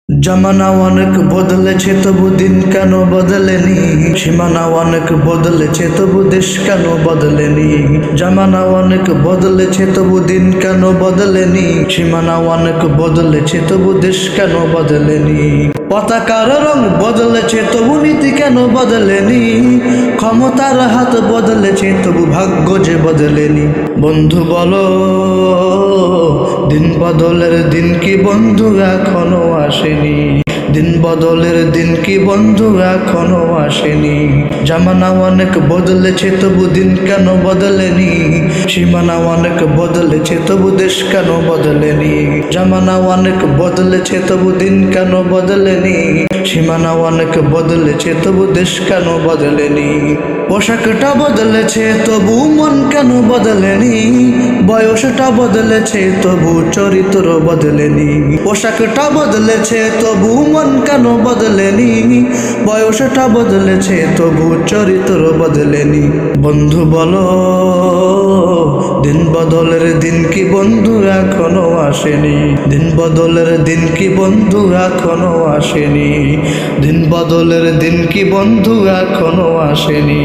জামানা অনেক বদলেছে তবু দিন কেন বদলেনি। সীমানা অনেক বদলেছে তবু দেশ কেন বদলেনি। জামানা অনেক বদলেছে তবু দিন কেন বদলেনি। সীমানা অনেক বদলেছে তবু দেশ কেন বদলেনি। পতাকার রং বদলেছে তবু নীতি কেন বদলেনি। ক্ষমতার হাত বদলেছে তবু ভাগ্য যে বদলেনি। বন্ধু বলো, দিন বদলের দিন কি বন্ধু এখনো আসেনি। দিন বদলের দিন কি বন্ধু এখনো আসেনি। জামানা অনেক বদলেছে তবু দিন কেন বদলেনি। সীমানা অনেক বদলেছে তবু দেশ কেন বদলেনি। জামানা অনেক বদলেছে তবু দিন কেন বদলেনি। সীমানা অনেক বদলেছে তবু দেশ কেন বদলেনি। পোশাকটা বদলেছে তবু মন কেন বদলেনি। বয়সটা বদলেছে তবু চরিত্র বদলেনি। পোশাকটা বদলেছে তবু মন কেন বদলেনি। বয়সটা বদলেছে তবু চরিত্র বদলেনি। বন্ধু বলো, দিন বদলের দিন কি বন্ধু এখনো আসেনি। দিন বদলের দিন কি বন্ধু এখনো আসেনি। দিন বদলের দিন কি বন্ধু এখনো আসেনি।